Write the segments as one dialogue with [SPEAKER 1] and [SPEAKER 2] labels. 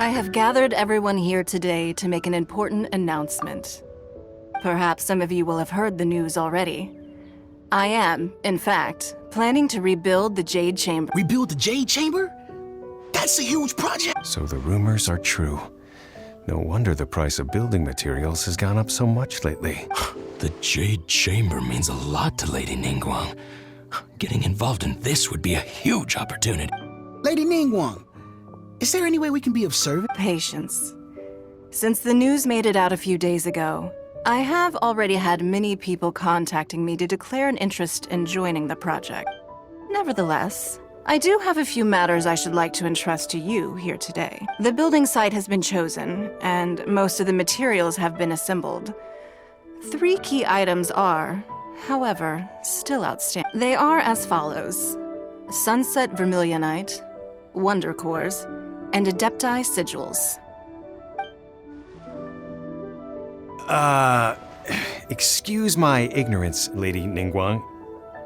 [SPEAKER 1] I have gathered everyone here today to make an important announcement. Perhaps some of you will have heard the news already. I am, in fact, planning to rebuild the Jade Chamber.
[SPEAKER 2] Rebuild the Jade Chamber? That's a huge project!
[SPEAKER 3] So the rumors are true. No wonder the price of building materials has gone up so much lately.
[SPEAKER 2] The Jade Chamber means a lot to Lady Ningguang. Getting involved in this would be a huge opportunity.
[SPEAKER 4] Lady Ningguang, is there any way we can be of service?
[SPEAKER 1] Patience. Since the news made it out a few days ago, I have already had many people contacting me to declare an interest in joining the project. Nevertheless, I do have a few matters I should like to entrust to you here today. The building site has been chosen, and most of the materials have been assembled. 3 key items are, however, still outstanding. They are as follows: Sunset Vermilionite, Wonder Cores, and Adepti Sigils.
[SPEAKER 3] Excuse my ignorance, Lady Ningguang.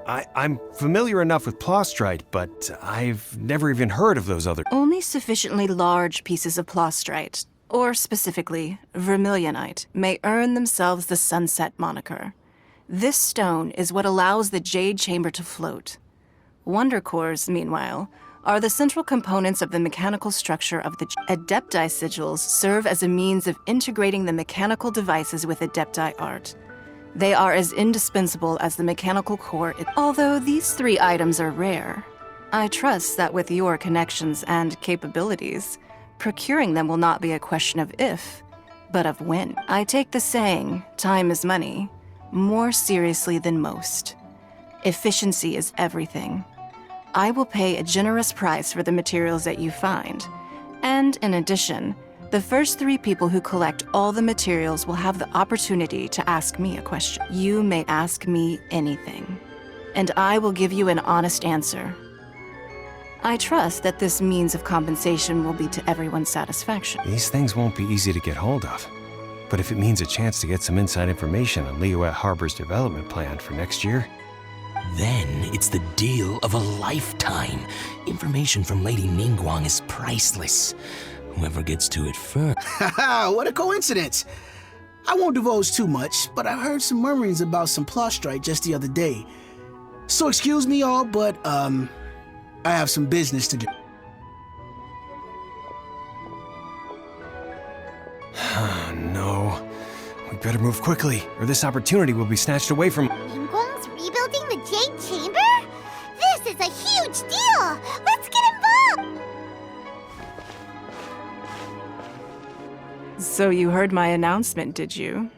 [SPEAKER 3] I'm familiar enough with Plostrite, but I've never even heard of those other...
[SPEAKER 1] Only sufficiently large pieces of Plostrite, or specifically Vermilionite, may earn themselves the Sunset moniker. This stone is what allows the Jade Chamber to float. Wonder Cores, meanwhile, are the central components of the mechanical structure of the Adepti Sigils serve as a means of integrating the mechanical devices with Adepti art. They are as indispensable as the mechanical core. Although these 3 items are rare, I trust that with your connections and capabilities, procuring them will not be a question of if, but of when. I take the saying, time is money, more seriously than most. Efficiency is everything. I will pay a generous price for the materials that you find. And in addition, the first 3 people who collect all the materials will have the opportunity to ask me a question. You may ask me anything, and I will give you an honest answer. I trust that this means of compensation will be to everyone's satisfaction.
[SPEAKER 3] These things won't be easy to get hold of. But if it means a chance to get some inside information on Liyue Harbor's development plan for next year...
[SPEAKER 2] Then it's the deal of a lifetime. Information from Lady Ningguang is priceless. Whoever gets to it first.
[SPEAKER 4] Haha, what a coincidence! I won't divulge too much, but I heard some murmurings about some Plostrite just the other day. So excuse me all, but, I have some business to do.
[SPEAKER 3] No. We better move quickly, or this opportunity will be snatched away from...
[SPEAKER 5] Ningguang's rebuilding the Jade Chamber? This is a huge deal! Let's get involved!
[SPEAKER 1] So you heard my announcement, did you?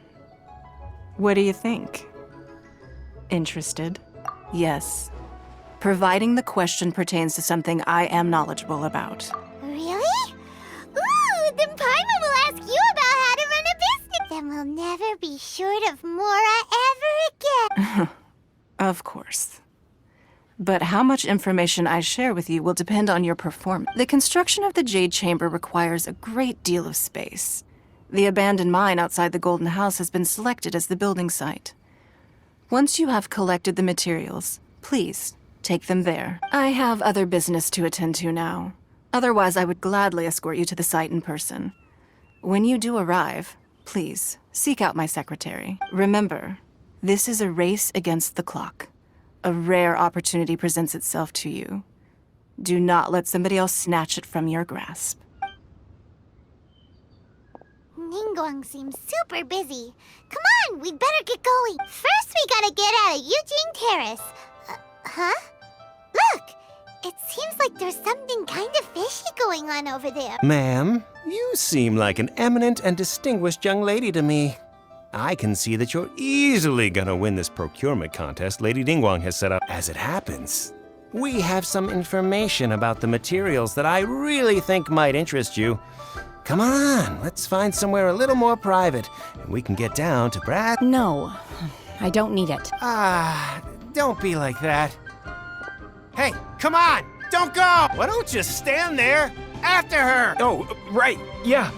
[SPEAKER 1] What do you think? Interested? Yes. Providing the question pertains to something I am knowledgeable about.
[SPEAKER 5] Really? Ooh, then Paimon will ask you about how to run a business! Then we'll never be short of Mora ever again!
[SPEAKER 1] Of course. But how much information I share with you will depend on your performance. The construction of the Jade Chamber requires a great deal of space. The abandoned mine outside the Golden House has been selected as the building site. Once you have collected the materials, please take them there. I have other business to attend to now. Otherwise, I would gladly escort you to the site in person. When you do arrive, please seek out my secretary. Remember, this is a race against the clock. A rare opportunity presents itself to you. Do not let somebody else snatch it from your grasp.
[SPEAKER 5] Ningguang seems super busy. Come on, we'd better get going. First, we gotta get out of Eugene Terrace. Huh? Look! It seems like there's something kind of fishy going on over there.
[SPEAKER 3] Ma'am, you seem like an eminent and distinguished young lady to me. I can see that you're easily gonna win this procurement contest Lady Ningguang has set up. As it happens, we have some information about the materials that I really think might interest you. Come on, let's find somewhere a little more private, and we can get down to brass.
[SPEAKER 6] No, I don't need it.
[SPEAKER 3] Don't be like that. Hey, come on, don't go! Why don't you stand there after her? Oh, right, yeah.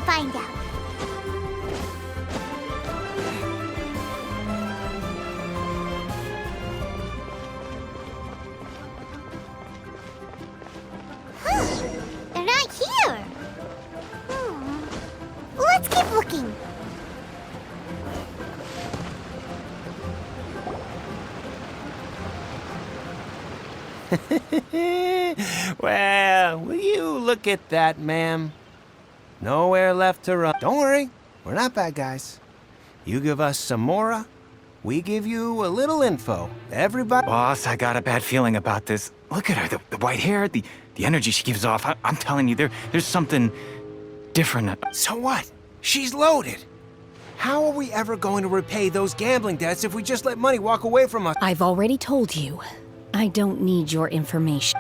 [SPEAKER 5] find out. Huh, they're not here. Let's keep looking.
[SPEAKER 3] Well, will you look at that, ma'am? Nowhere left to run. Don't worry, we're not bad guys. You give us some mora, we give you a little info. Everybody...
[SPEAKER 7] Boss, I got a bad feeling about this. Look at her, the white hair, the energy she gives off. I'm telling you, there's something different.
[SPEAKER 3] So what? She's loaded. How are we ever going to repay those gambling debts if we just let money walk away from us?
[SPEAKER 6] I've already told you. I don't need your information.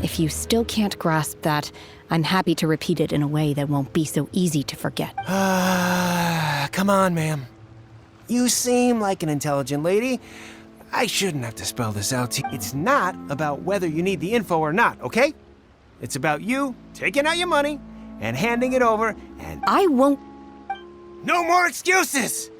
[SPEAKER 6] If you still can't grasp that, I'm happy to repeat it in a way that won't be so easy to forget.
[SPEAKER 3] Come on, ma'am. You seem like an intelligent lady. I shouldn't have to spell this out to you. It's not about whether you need the info or not, okay? It's about you taking out your money and handing it over, and
[SPEAKER 6] I won't.
[SPEAKER 3] no more excuses!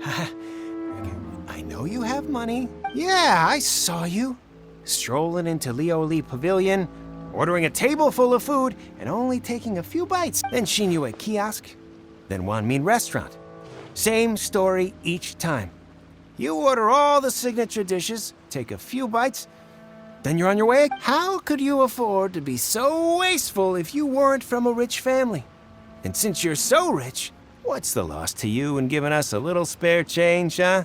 [SPEAKER 3] I know you have money. Yeah, I saw you. Strolling into Leo Lee Pavilion, ordering a table full of food, and only taking a few bites. Then Shinyue Kiosk, then Wanmin Restaurant. Same story each time. You order all the signature dishes, take a few bites, then you're on your way. How could you afford to be so wasteful if you weren't from a rich family? And since you're so rich, what's the loss to you in giving us a little spare change, huh?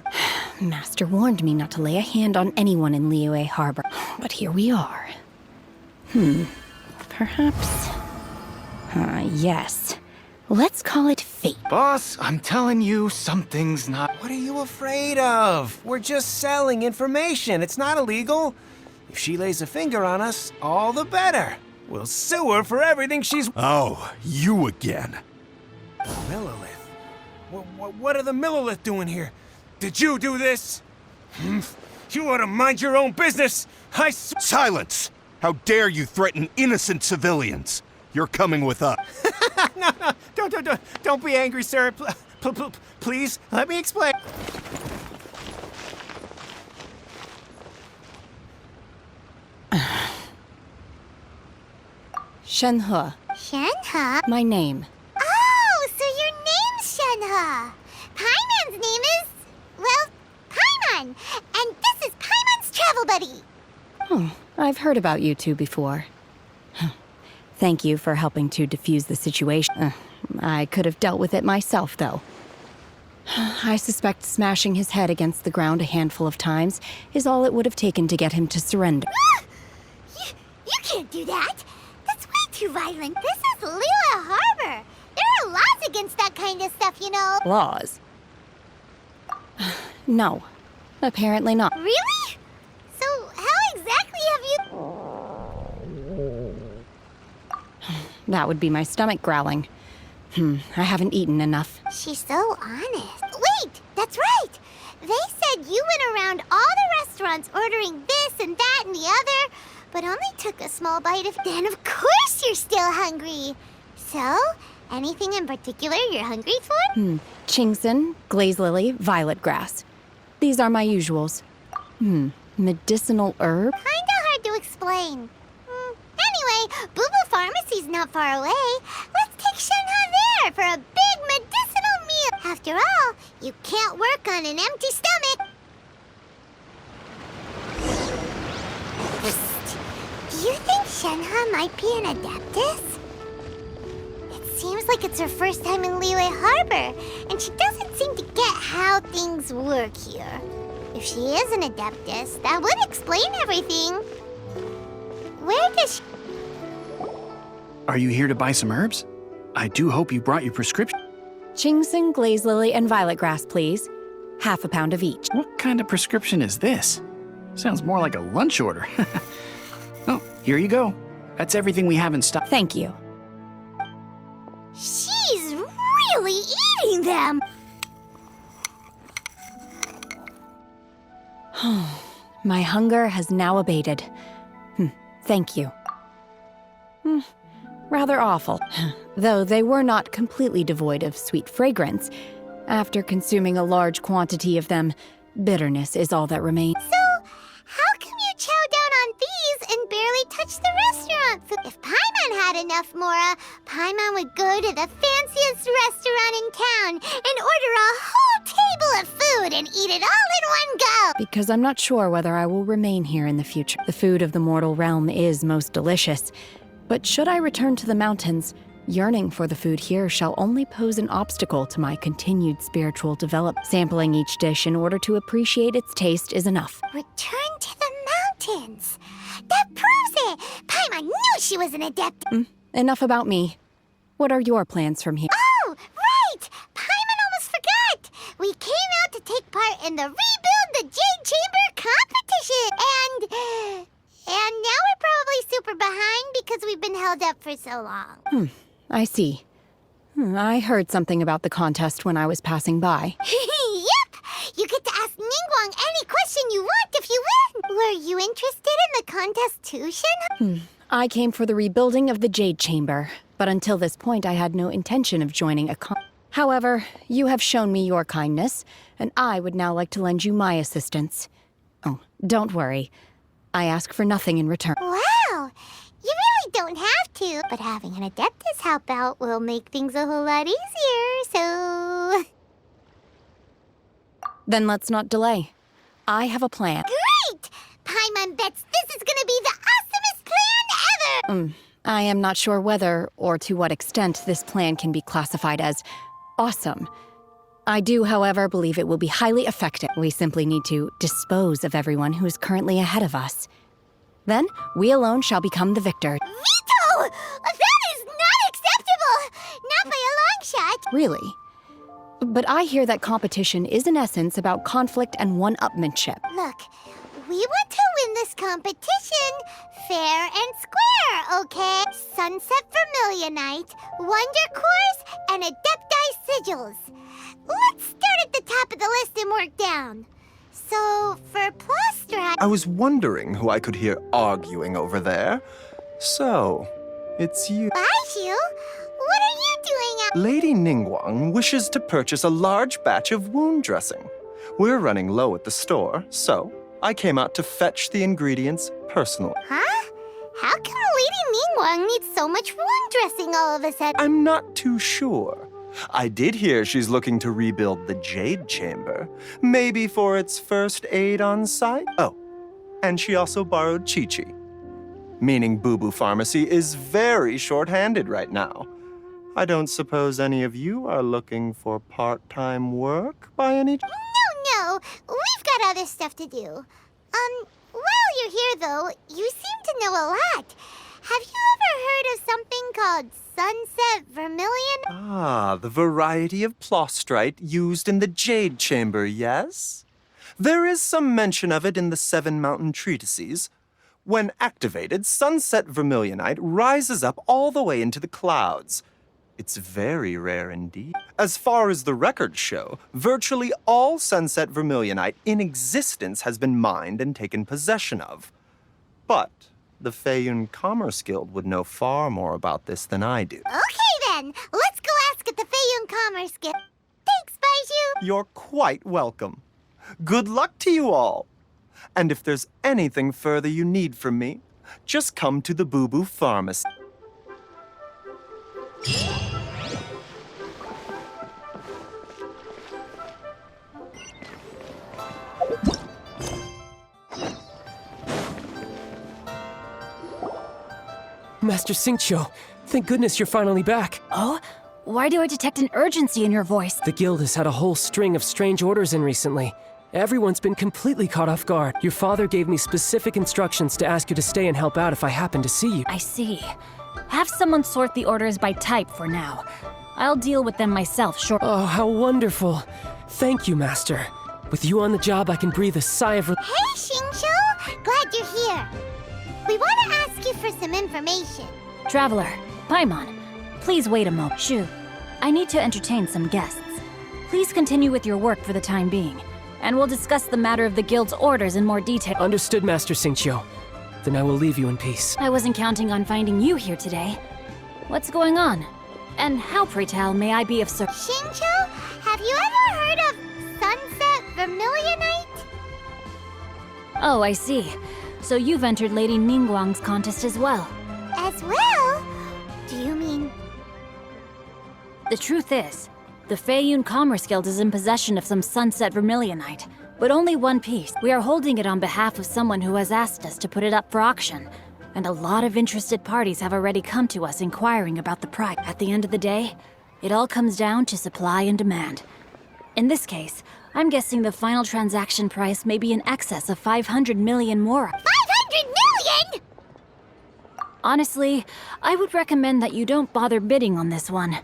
[SPEAKER 6] Master warned me not to lay a hand on anyone in Liyue Harbor, but here we are. Perhaps... yes. Let's call it fate.
[SPEAKER 7] Boss, I'm telling you, something's not...
[SPEAKER 3] What are you afraid of? We're just selling information. It's not illegal. If she lays a finger on us, all the better. We'll sue her for everything she's...
[SPEAKER 8] Oh, you again.
[SPEAKER 3] Millilith? What are the Millilith doing here? Did you do this? You ought to mind your own business.
[SPEAKER 8] Silence! How dare you threaten innocent civilians? You're coming with us.
[SPEAKER 3] No, don't be angry, sir. Please, let me explain.
[SPEAKER 6] Shenhe,
[SPEAKER 5] Shenhe?
[SPEAKER 6] my name.
[SPEAKER 5] Oh, so your name's Shenhe. Paimon's name is, well, Paimon. And this is Paimon's travel buddy.
[SPEAKER 6] Oh, I've heard about you two before. Thank you for helping to defuse the situation. I could have dealt with it myself, though. I suspect smashing his head against the ground a handful of times is all it would have taken to get him to surrender.
[SPEAKER 5] You can't do that. That's way too violent. This is Liyue Harbor. There are laws against that kind of stuff, you know.
[SPEAKER 6] Laws? No, apparently not.
[SPEAKER 5] Really? So how exactly have you...
[SPEAKER 6] That would be my stomach growling. I haven't eaten enough.
[SPEAKER 5] She's so honest. Wait, that's right. They said you went around all the restaurants ordering this and that and the other, but only took a small bite of... Then of course you're still hungry. So, anything in particular you're hungry for?
[SPEAKER 6] Chingson, glaze lily, violet grass. These are my usuals. Medicinal herb?
[SPEAKER 5] Kinda hard to explain. Anyway, Boo Boo Pharmacy's not far away. Let's take Shenhe there for a big medicinal meal. After all, you can't work on an empty stomach. Psst. Do you think Shenhe might be an Adeptus? It seems like it's her first time in Liyue Harbor, and she doesn't seem to get how things work here. If she is an Adeptus, that would explain everything. Where does she...
[SPEAKER 9] Are you here to buy some herbs? I do hope you brought your prescription.
[SPEAKER 6] Chingson, glaze lily, and violet grass, please. Half a pound of each.
[SPEAKER 9] What kind of prescription is this? Sounds more like a lunch order. Oh, here you go. That's everything we have in stock.
[SPEAKER 6] Thank you.
[SPEAKER 5] She's really eating them!
[SPEAKER 6] My hunger has now abated. Thank you. Rather awful. though they were not completely devoid of sweet fragrance. After consuming a large quantity of them, bitterness is all that remains.
[SPEAKER 5] So, how come you chow down on these and barely touch the restaurant food? If Paimon had enough Mora, Paimon would go to the fanciest restaurant in town and order a whole table of food and eat it all in one go!
[SPEAKER 6] Because I'm not sure whether I will remain here in the future. The food of the mortal realm is most delicious, but should I return to the mountains, yearning for the food here shall only pose an obstacle to my continued spiritual development. Sampling each dish in order to appreciate its taste is enough.
[SPEAKER 5] Return to the mountains! That proves it! Paimon knew she was an adept!
[SPEAKER 6] Enough about me. What are your plans from here?
[SPEAKER 5] Oh, right! Paimon almost forgot! We came out to take part in the Rebuild the Jade Chamber competition! And now we're probably super behind because we've been held up for so long.
[SPEAKER 6] I see. I heard something about the contest when I was passing by.
[SPEAKER 5] Yep! You get to ask Ningguang any question you want if you win! Were you interested in the contest too, Shen?
[SPEAKER 6] I came for the rebuilding of the Jade Chamber, but until this point I had no intention of joining a However, you have shown me your kindness, and I would now like to lend you my assistance. Oh, don't worry. I ask for nothing in return.
[SPEAKER 5] Wow! You really don't have to, but having an Adeptus help out will make things a whole lot easier, so...
[SPEAKER 6] Then let's not delay. I have a plan.
[SPEAKER 5] Great! Paimon bets this is gonna be the awesomest plan ever!
[SPEAKER 6] I am not sure whether or to what extent this plan can be classified as awesome. I do, however, believe it will be highly effective. We simply need to dispose of everyone who is currently ahead of us. Then, we alone shall become the victor.
[SPEAKER 5] Veto! That is not acceptable! Not by a long shot!
[SPEAKER 6] Really? But I hear that competition is in essence about conflict and one-upmanship.
[SPEAKER 5] Look, we want to win this competition fair and square, okay? Sunset Vermilionite, Wonder Cores, and Adepti Sigils. Let's start at the top of the list and work down. So, for Plostrat...
[SPEAKER 10] I was wondering who I could hear arguing over there. So, it's you.
[SPEAKER 5] Baiju? What are you doing out...
[SPEAKER 10] Lady Ningguang wishes to purchase a large batch of wound dressing. We're running low at the store, so I came out to fetch the ingredients personally.
[SPEAKER 5] Huh? How come Lady Ningguang needs so much wound dressing all of a sudden?
[SPEAKER 10] I'm not too sure. I did hear she's looking to rebuild the Jade Chamber, maybe for its first aid on site. Oh, and she also borrowed Chi-Chi, meaning Boo Boo Pharmacy is very short-handed right now. I don't suppose any of you are looking for part-time work by any chance?
[SPEAKER 5] No, we've got other stuff to do. While you're here though, you seem to know a lot. Have you ever heard of something called Sunset Vermilion?
[SPEAKER 10] Ah, the variety of plostrite used in the Jade Chamber, yes? There is some mention of it in the Seven Mountain Treatises. When activated, Sunset Vermilionite rises up all the way into the clouds. It's very rare indeed. As far as the records show, virtually all Sunset Vermilionite in existence has been mined and taken possession of. But the Feiyun Commerce Guild would know far more about this than I do.
[SPEAKER 5] Okay then, let's go ask at the Feiyun Commerce Guild. Thanks, Baiju.
[SPEAKER 10] You're quite welcome. Good luck to you all. And if there's anything further you need from me, just come to the Boo Boo Pharmacy.
[SPEAKER 11] Master Xingqiu, thank goodness you're finally back.
[SPEAKER 12] Oh? Why do I detect an urgency in your voice?
[SPEAKER 11] The guild has had a whole string of strange orders in recently. Everyone's been completely caught off guard. Your father gave me specific instructions to ask you to stay and help out if I happen to see you.
[SPEAKER 12] I see. Have someone sort the orders by type for now. I'll deal with them myself, sure.
[SPEAKER 11] Oh, how wonderful. Thank you, Master. With you on the job, I can breathe a sigh of relief.
[SPEAKER 5] Hey, Xingqiu! Glad you're here. We want to ask you for some information.
[SPEAKER 12] Traveler, Paimon, please wait a moment. Shu, I need to entertain some guests. Please continue with your work for the time being, and we'll discuss the matter of the guild's orders in more detail.
[SPEAKER 11] Understood, Master Xingqiu. Then I will leave you in peace.
[SPEAKER 12] I wasn't counting on finding you here today. What's going on? And how, pray tell, may I be of service?
[SPEAKER 5] Xingqiu, have you ever heard of sunset vermilionite?
[SPEAKER 12] Oh, I see. So you've entered Lady Ningguang's contest as well.
[SPEAKER 5] As well? Do you mean...
[SPEAKER 12] The truth is, the Feiyun Commerce Guild is in possession of some sunset vermilionite, but only one piece. We are holding it on behalf of someone who has asked us to put it up for auction, and a lot of interested parties have already come to us inquiring about the price. At the end of the day, it all comes down to supply and demand. In this case, I'm guessing the final transaction price may be in excess of 500 million more.
[SPEAKER 5] 500 million?!
[SPEAKER 12] Honestly, I would recommend that you don't bother bidding on this one.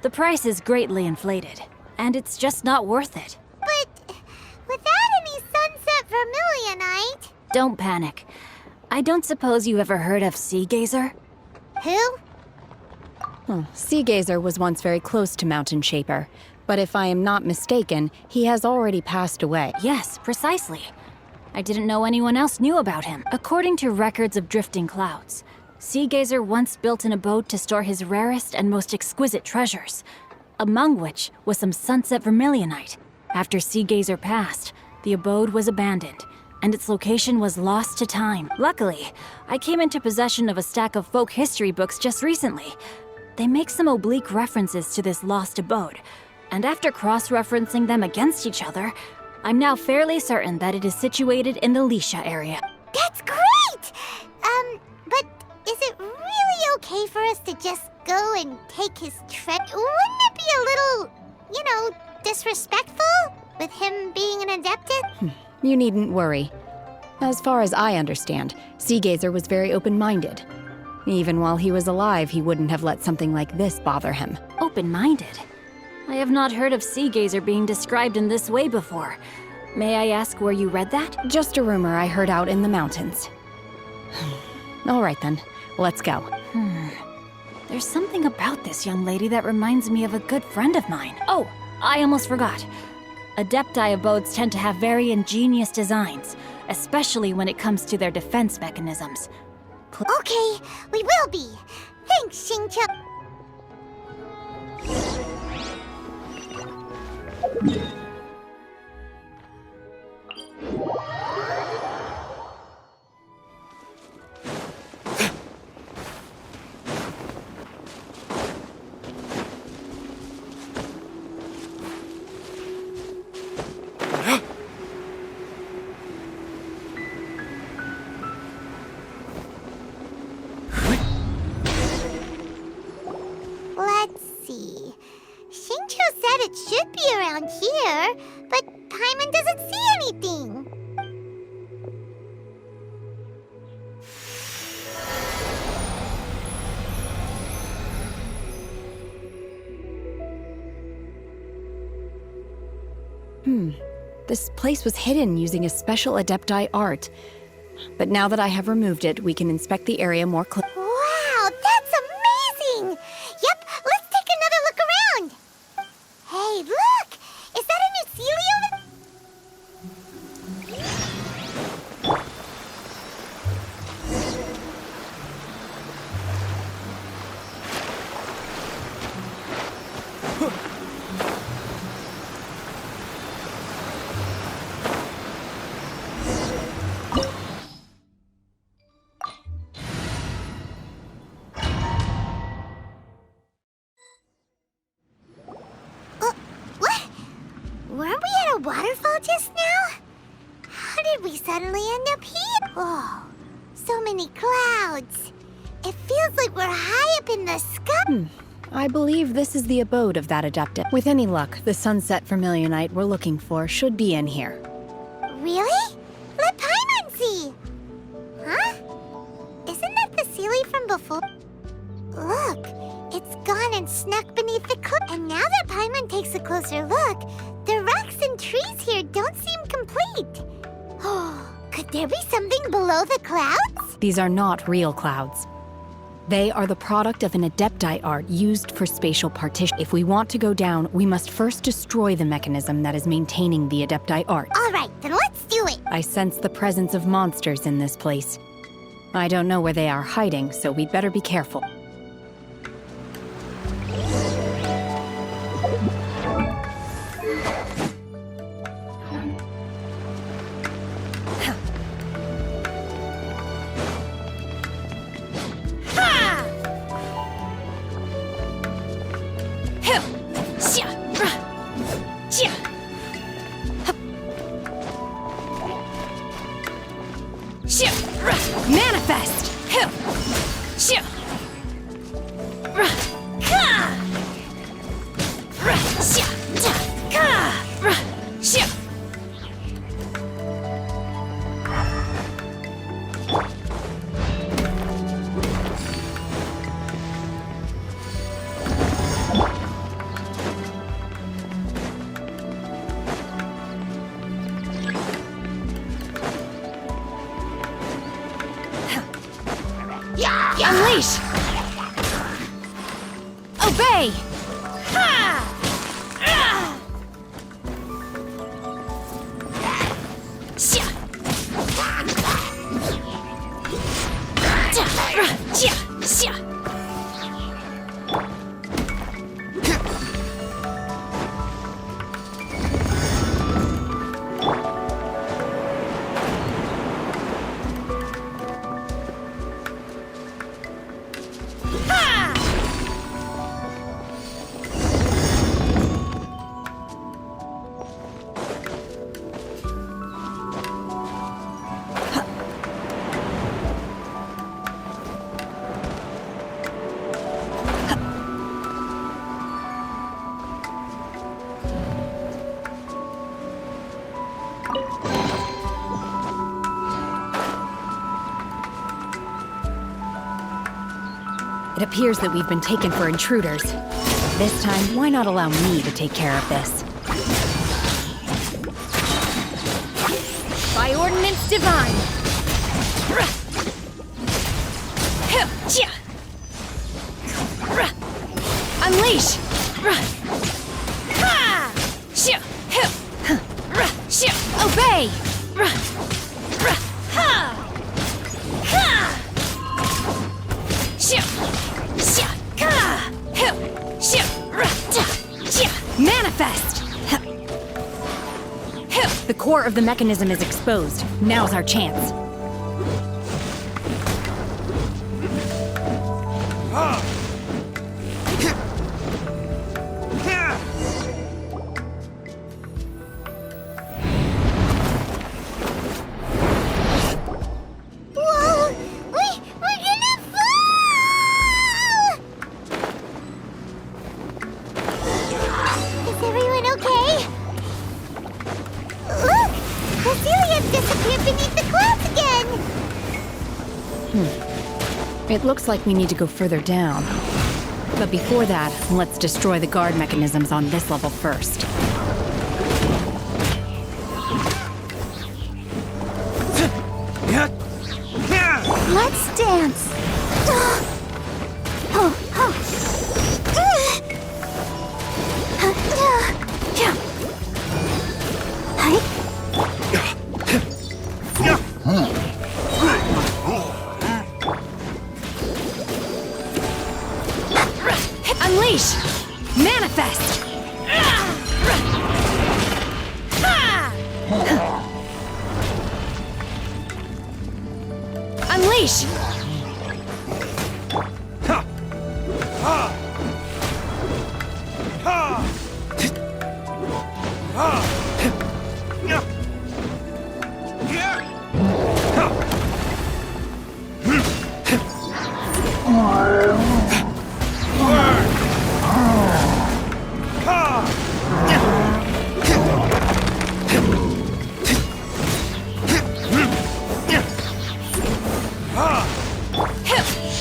[SPEAKER 12] The price is greatly inflated, and it's just not worth it.
[SPEAKER 5] But without any sunset vermilionite...
[SPEAKER 12] Don't panic. I don't suppose you ever heard of Sea Gazer?
[SPEAKER 5] Who?
[SPEAKER 6] Sea Gazer was once very close to Mountain Shaper, but if I am not mistaken, he has already passed away.
[SPEAKER 12] Yes, precisely. I didn't know anyone else knew about him. According to records of drifting clouds, Sea Gazer once built an abode to store his rarest and most exquisite treasures, among which was some sunset vermilionite. After Sea Gazer passed, the abode was abandoned, and its location was lost to time. Luckily, I came into possession of a stack of folk history books just recently. They make some oblique references to this lost abode, and after cross-referencing them against each other, I'm now fairly certain that it is situated in the Lisha area.
[SPEAKER 5] That's great! But is it really okay for us to just go and take his treasure? Wouldn't it be a little, disrespectful with him being an adepted?
[SPEAKER 6] You needn't worry. As far as I understand, Sea Gazer was very open-minded. Even while he was alive, he wouldn't have let something like this bother him.
[SPEAKER 12] Open-minded? I have not heard of Sea Gazer being described in this way before. May I ask where you read that?
[SPEAKER 6] Just a rumor I heard out in the mountains. All right then, let's go.
[SPEAKER 12] There's something about this young lady that reminds me of a good friend of mine. Oh, I almost forgot. Adepti abodes tend to have very ingenious designs, especially when it comes to their defense mechanisms.
[SPEAKER 5] Okay, we will be. Thanks, Xingqiu. Let's see. Xingqiu said it should be around here, but Paimon doesn't see anything.
[SPEAKER 6] This place was hidden using a special Adepti art. But now that I have removed it, we can inspect the area more closely.
[SPEAKER 5] Wow, that's amazing! Yep, let's take another look around. Hey, look! Is that a new Celio? What? Weren't we at a waterfall just now? How did we suddenly end up here? Oh, so many clouds. It feels like we're high up in the sky.
[SPEAKER 6] I believe this is the abode of that Adepta. With any luck, the sunset vermilionite we're looking for should be in here.
[SPEAKER 5] Really? Let Paimon see. Huh? Isn't that the Sealy from before? Look, it's gone and snuck beneath the cliff. And now that Paimon takes a closer look, the rocks and trees here don't seem complete. Oh, could there be something below the clouds?
[SPEAKER 6] These are not real clouds. They are the product of an Adepti art used for spatial partition. If we want to go down, we must first destroy the mechanism that is maintaining the Adepti art.
[SPEAKER 5] All right, then let's do it.
[SPEAKER 6] I sense the presence of monsters in this place. I don't know where they are hiding, so we'd better be careful. Unleash! Obey! It appears that we've been taken for intruders. This time, why not allow me to take care of this? By ordinance divine! Unleash! Obey! Manifest! The core of the mechanism is exposed. Now's our chance.
[SPEAKER 5] Whoa! We're gonna fall! Is everyone okay? Look! Cecilia's disappeared beneath the clouds again!
[SPEAKER 6] It looks like we need to go further down. But before that, let's destroy the guard mechanisms on this level first.
[SPEAKER 5] Let's dance!
[SPEAKER 6] Unleash! Manifest! Unleash!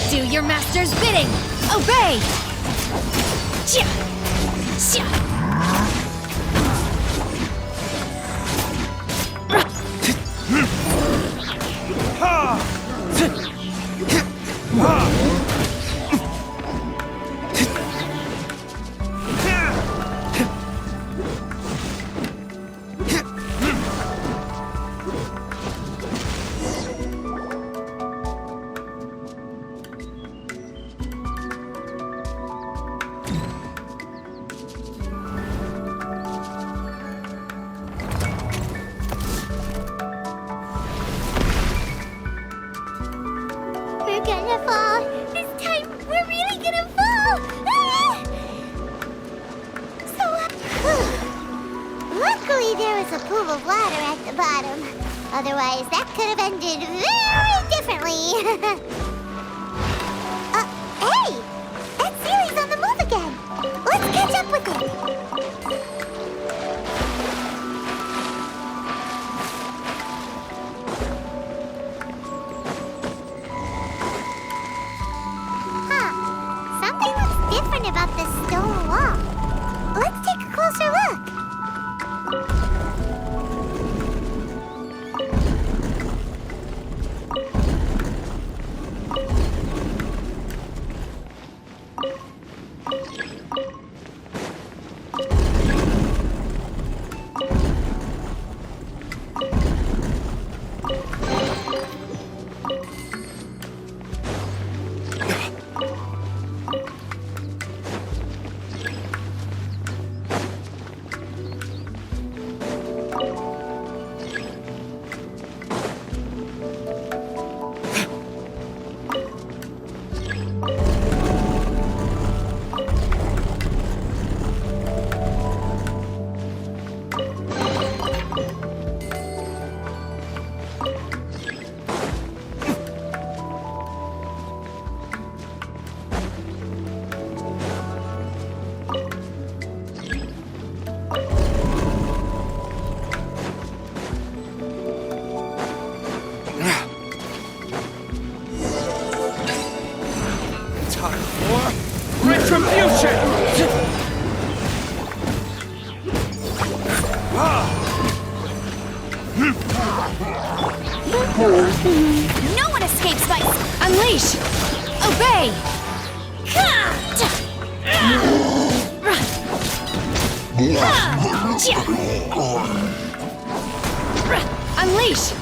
[SPEAKER 6] Do your master's bidding! Obey!
[SPEAKER 5] We're gonna fall! This time, we're really gonna fall! Luckily, there was a pool of water at the bottom. Otherwise, that could have ended very differently. worrying about this stone wall. Let's take a closer look.
[SPEAKER 12] No one escapes my... Unleash! Obey! Unleash!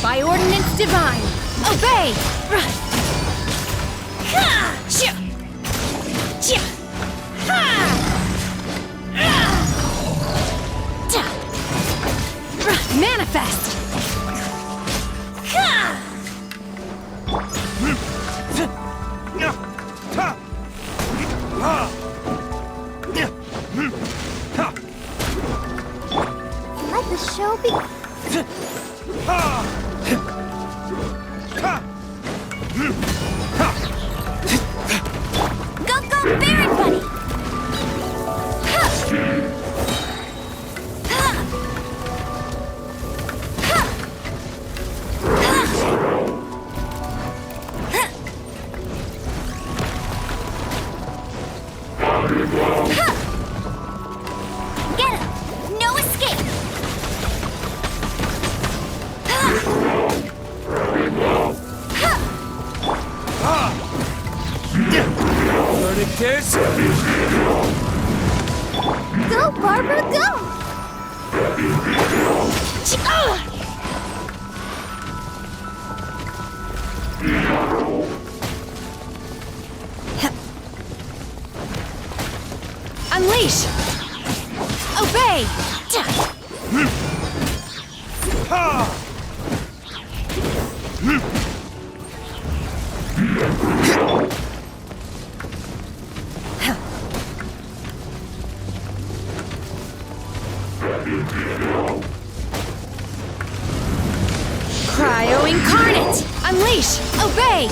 [SPEAKER 12] By ordinance divine, obey! Manifest!
[SPEAKER 5] Let the show be... Go, Baron Buddy! Get him! No escape! Go, Barbara, go!
[SPEAKER 12] Unleash! Obey! Cryo Incarnate! Unleash! Obey!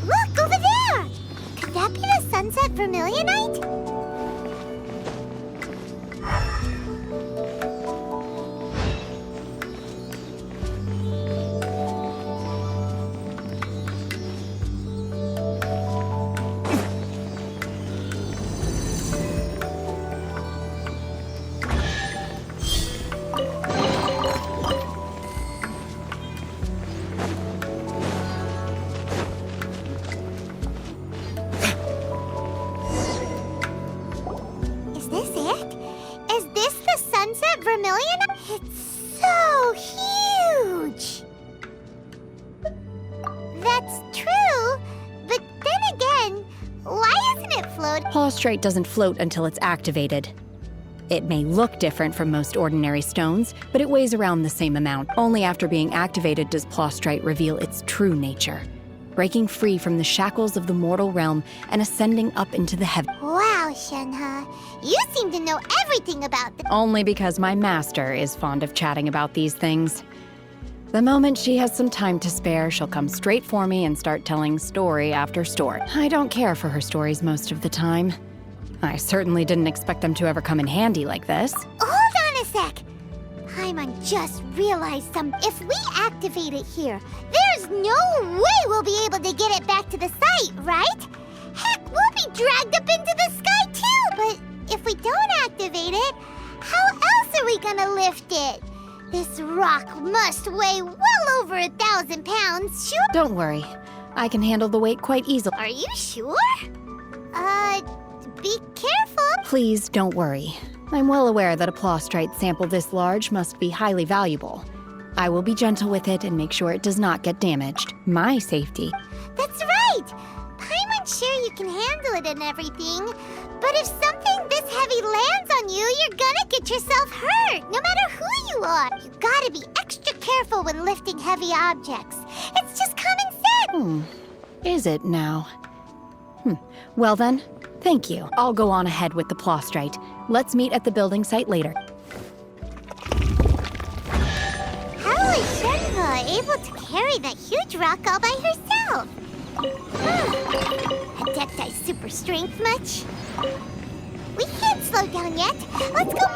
[SPEAKER 5] Look, over there! Could that be the Sunset Vermilionite? That's true. But then again, why isn't it floating?
[SPEAKER 6] Plostrite doesn't float until it's activated. It may look different from most ordinary stones, but it weighs around the same amount. Only after being activated does Plostrite reveal its true nature, breaking free from the shackles of the mortal realm and ascending up into the heavens.
[SPEAKER 5] Wow, Shenhe. You seem to know everything about this.
[SPEAKER 6] Only because my master is fond of chatting about these things. The moment she has some time to spare, she'll come straight for me and start telling story after story. I don't care for her stories most of the time. I certainly didn't expect them to ever come in handy like this.
[SPEAKER 5] Hold on a sec. Paimon just realized something. If we activate it here, there's no way we'll be able to get it back to the site, right? Heck, we'll be dragged up into the sky too. But if we don't activate it, how else are we gonna lift it? This rock must weigh well over 1,000 pounds, sure?
[SPEAKER 6] Don't worry. I can handle the weight quite easily.
[SPEAKER 5] Are you sure? Be careful.
[SPEAKER 6] Please don't worry. I'm well aware that a Plostrite sample this large must be highly valuable. I will be gentle with it and make sure it does not get damaged. My safety.
[SPEAKER 5] That's right. Paimon's sure you can handle it and everything. But if something this heavy lands on you, you're gonna get yourself hurt, no matter who you are. You gotta be extra careful when lifting heavy objects. It's just common sense.
[SPEAKER 6] Is it now? Well then, thank you. I'll go on ahead with the Plostrite. Let's meet at the building site later.
[SPEAKER 5] How is Shenhe able to carry that huge rock all by herself? Adepti super strength much? We can't slow down yet. Let's go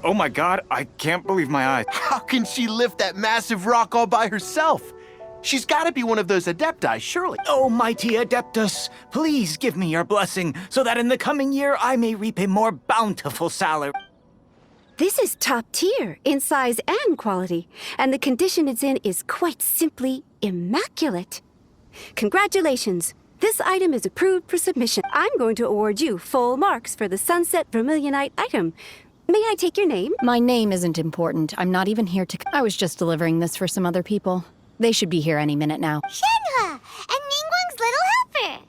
[SPEAKER 7] Oh my god, I can't believe my eyes.
[SPEAKER 10] How can she lift that massive rock all by herself? She's gotta be one of those Adepti, surely.
[SPEAKER 7] Oh, mighty Adeptus, please give me your blessing so that in the coming year I may reap a more bountiful salary.
[SPEAKER 13] This is top tier in size and quality, and the condition it's in is quite simply immaculate. Congratulations. This item is approved for submission. I'm going to award you full marks for the Sunset Vermilionite item. May I take your name?
[SPEAKER 6] My name isn't important. I'm not even here to... I was just delivering this for some other people. They should be here any minute now.
[SPEAKER 5] Shenhe and Ningguang's little helper.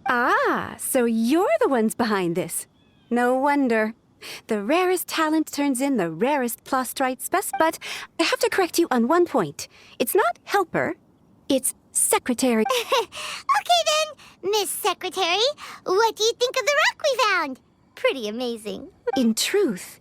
[SPEAKER 13] Ah, so you're the ones behind this. No wonder. The rarest talent turns in the rarest Plostrite specimen. But I have to correct you on one point. It's not helper, it's secretary.
[SPEAKER 5] Okay then, Miss Secretary, what do you think of the rock we found? Pretty amazing.
[SPEAKER 13] In truth,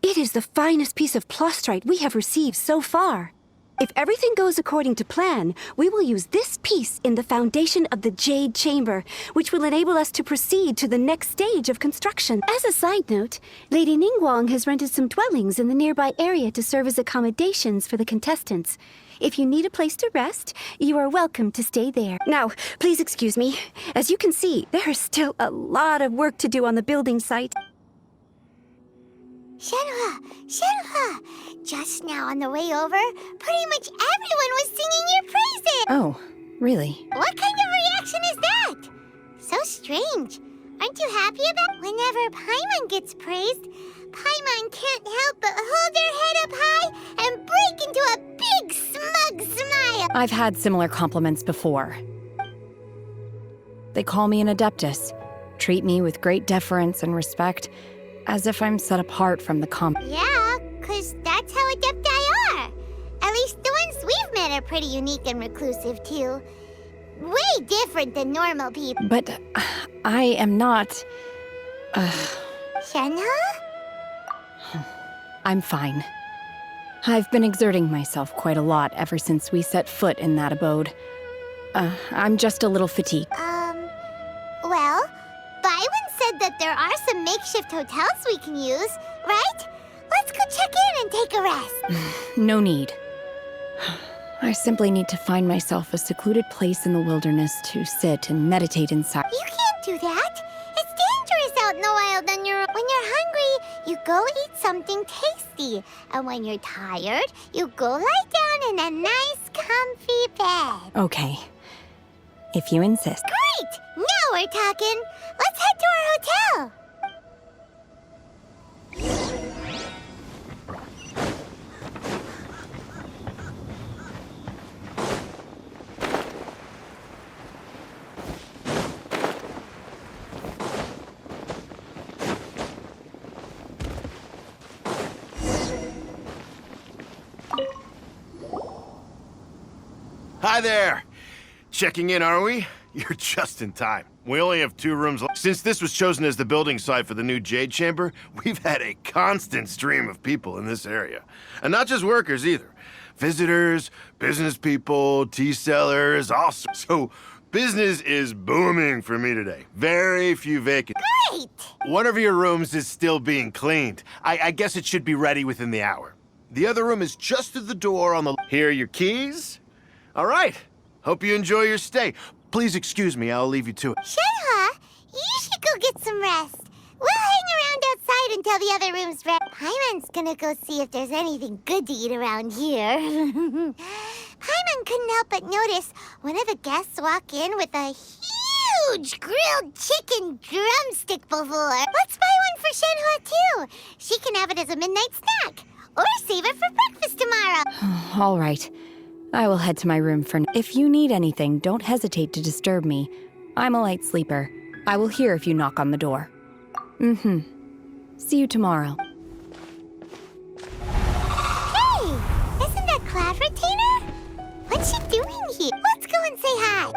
[SPEAKER 13] it is the finest piece of Plostrite we have received so far. If everything goes according to plan, we will use this piece in the foundation of the Jade Chamber, which will enable us to proceed to the next stage of construction. As a side note, Lady Ningguang has rented some dwellings in the nearby area to serve as accommodations for the contestants. If you need a place to rest, you are welcome to stay there. Now, please excuse me. As you can see, there is still a lot of work to do on the building site.
[SPEAKER 5] Shenhe, just now on the way over, pretty much everyone was singing your praises.
[SPEAKER 6] Oh, really?
[SPEAKER 5] What kind of reaction is that? So strange. Aren't you happy about it? Whenever Paimon gets praised, Paimon can't help but hold her head up high and break into a big smug smile.
[SPEAKER 6] I've had similar compliments before. They call me an Adeptus, treat me with great deference and respect, as if I'm set apart from the
[SPEAKER 5] Yeah, 'cause that's how Adepti are. At least the ones we've met are pretty unique and reclusive, too. Way different than normal people.
[SPEAKER 6] But I am not...
[SPEAKER 5] Shenhe?
[SPEAKER 6] I'm fine. I've been exerting myself quite a lot ever since we set foot in that abode. I'm just a little fatigued.
[SPEAKER 5] Well, Byron said that there are some makeshift hotels we can use, right? Let's go check in and take a rest.
[SPEAKER 6] No need. I simply need to find myself a secluded place in the wilderness to sit and meditate inside.
[SPEAKER 5] You can't do that. It's dangerous out in the wild when you're hungry, you go eat something tasty. And when you're tired, you go lie down in a nice, comfy bed.
[SPEAKER 6] Okay. If you insist.
[SPEAKER 5] Great! Now we're talking. Let's head to our hotel.
[SPEAKER 8] Hi there! Checking in, are we? You're just in time. We only have 2 rooms left. Since this was chosen as the building site for the new Jade Chamber, we've had a constant stream of people in this area. And not just workers either. Visitors, business people, tea sellers, all sorts. So business is booming for me today. Very few vacant.
[SPEAKER 5] Great!
[SPEAKER 8] One of your rooms is still being cleaned. I guess it should be ready within the hour. The other room is just through the door on the... Here are your keys. All right. Hope you enjoy your stay. Please excuse me, I'll leave you to it.
[SPEAKER 5] Shenhe, you should go get some rest. We'll hang around outside until the other room's ready. Paimon's gonna go see if there's anything good to eat around here. Paimon couldn't help but notice one of the guests walk in with a huge grilled chicken drumstick before. Let's buy one for Shenhe too. She can have it as a midnight snack. Or save it for breakfast tomorrow.
[SPEAKER 6] All right. I will head to my room for... If you need anything, don't hesitate to disturb me. I'm a light sleeper. I will hear if you knock on the door. See you tomorrow.
[SPEAKER 5] Hey! Isn't that Cloud Retainer? What's she doing here? Let's go and say hi.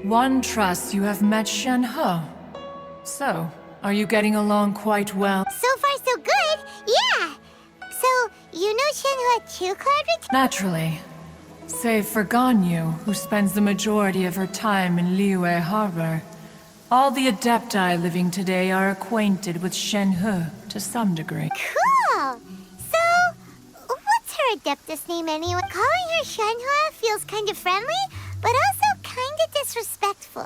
[SPEAKER 14] One trusts you have met Shenhe. So, are you getting along quite well?
[SPEAKER 5] So far, so good. Yeah. So, you know Shenhe too, Cloud Retainer?
[SPEAKER 14] Naturally. Save for Ganyu, who spends the majority of her time in Liyue Harbor. All the Adepti living today are acquainted with Shenhe to some degree.
[SPEAKER 5] Cool. So, what's her Adeptus name anyway? Calling her Shenhe feels kind of friendly, but also kind of disrespectful.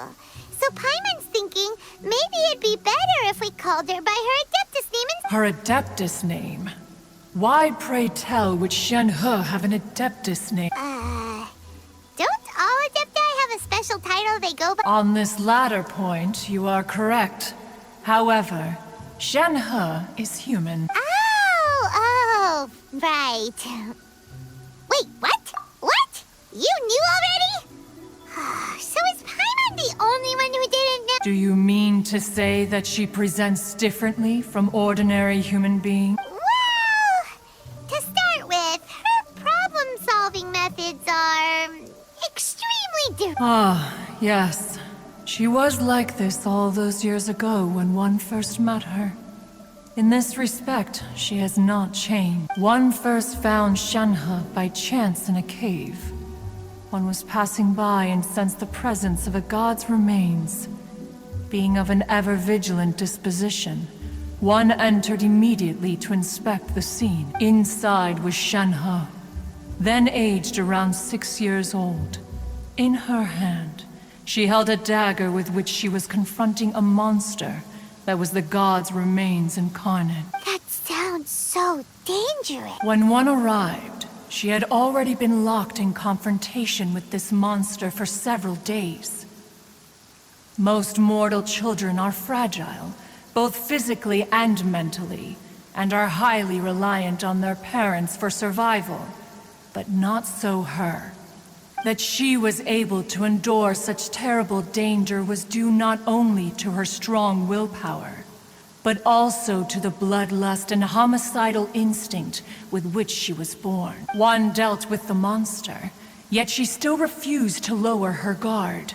[SPEAKER 5] So Paimon's thinking maybe it'd be better if we called her by her Adeptus name instead.
[SPEAKER 14] Her Adeptus name? Why, pray tell, would Shenhe have an Adeptus name?
[SPEAKER 5] Don't all Adepti have a special title they go by?
[SPEAKER 14] On this latter point, you are correct. However, Shenhe is human.
[SPEAKER 5] Oh, right. Wait, what? What? You knew already? So is Paimon the only one who didn't know?
[SPEAKER 14] Do you mean to say that she presents differently from ordinary human beings?
[SPEAKER 5] Well, to start with, her problem-solving methods are extremely different.
[SPEAKER 14] Ah, yes. She was like this all those years ago when one first met her. In this respect, she has not changed. One first found Shenhe by chance in a cave. One was passing by and sensed the presence of a god's remains. Being of an ever-vigilant disposition, one entered immediately to inspect the scene. Inside was Shenhe, then aged around 6 years old. In her hand, she held a dagger with which she was confronting a monster that was the god's remains incarnate.
[SPEAKER 5] That sounds so dangerous.
[SPEAKER 14] When one arrived, she had already been locked in confrontation with this monster for several days. Most mortal children are fragile, both physically and mentally, and are highly reliant on their parents for survival. But not so her. That she was able to endure such terrible danger was due not only to her strong willpower, but also to the bloodlust and homicidal instinct with which she was born. One dealt with the monster, yet she still refused to lower her guard.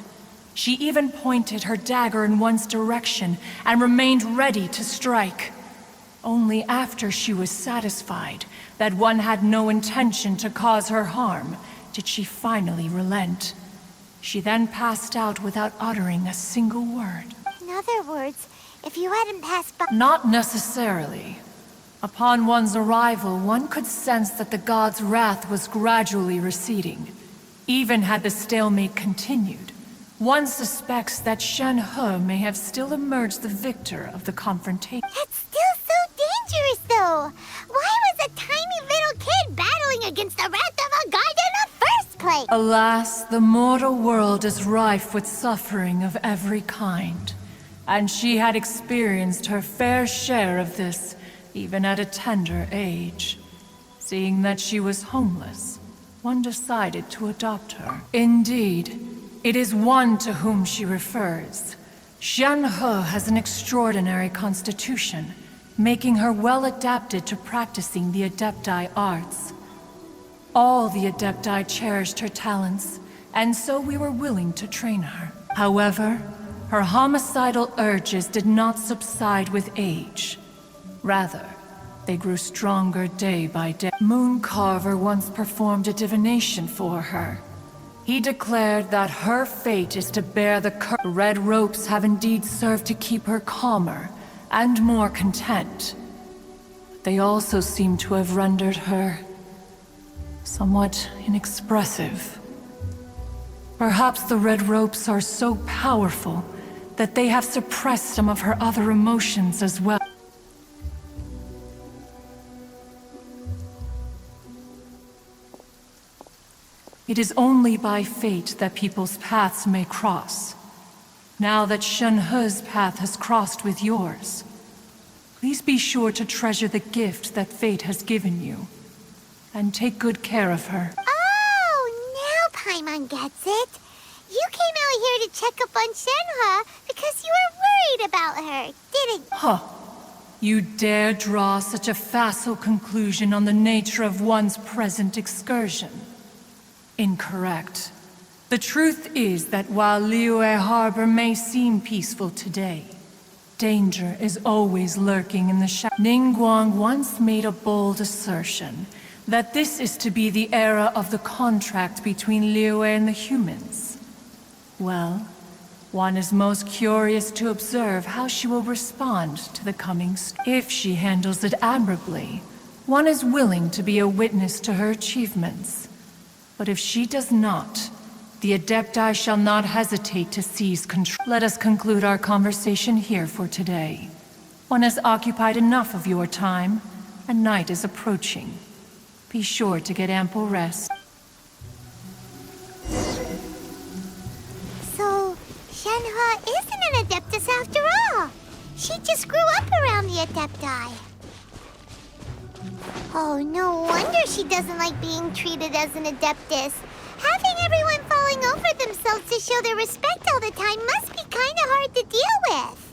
[SPEAKER 14] She even pointed her dagger in one's direction and remained ready to strike. Only after she was satisfied that one had no intention to cause her harm did she finally relent. She then passed out without uttering a single word.
[SPEAKER 5] In other words, if you hadn't passed by—
[SPEAKER 14] Not necessarily. Upon one's arrival, one could sense that the god's wrath was gradually receding. Even had the stalemate continued, one suspects that Shen-He may have still emerged the victor of the confrontation.
[SPEAKER 5] That's still so dangerous, though. Why was a tiny little kid battling against the wrath of a god in the first place?
[SPEAKER 14] Alas, the mortal world is rife with suffering of every kind. And she had experienced her fair share of this, even at a tender age. Seeing that she was homeless, one decided to adopt her. Indeed, it is one to whom she refers. Shen-He has an extraordinary constitution, making her well adapted to practicing the Adepti arts. All the Adepti cherished her talents, and so we were willing to train her. However, her homicidal urges did not subside with age. Rather, they grew stronger day by day. Mooncarver once performed a divination for her. He declared that her fate is to bear the curse. Red ropes have indeed served to keep her calmer and more content. They also seem to have rendered her somewhat inexpressive. Perhaps the red ropes are so powerful that they have suppressed some of her other emotions as well. It is only by fate that people's paths may cross. Now that Shen-He's path has crossed with yours, please be sure to treasure the gift that fate has given you, and take good care of her.
[SPEAKER 5] Oh, now Paimon gets it. You came out here to check up on Shen-He because you were worried about her, didn't you?
[SPEAKER 14] Huh. You dare draw such a facile conclusion on the nature of one's present excursion? Incorrect. The truth is that while Liyue Harbor may seem peaceful today, danger is always lurking in the shadows. Ningguang once made a bold assertion that this is to be the era of the contract between Liyue and the humans. Well, one is most curious to observe how she will respond to the coming storm. If she handles it admirably, one is willing to be a witness to her achievements. But if she does not, the Adepti shall not hesitate to seize control. Let us conclude our conversation here for today. One has occupied enough of your time, and night is approaching. Be sure to get ample rest.
[SPEAKER 5] So, Shen-He isn't an Adeptus after all. She just grew up around the Adepti. Oh, no wonder she doesn't like being treated as an Adeptus. Having everyone falling over themselves to show their respect all the time must be kinda hard to deal with.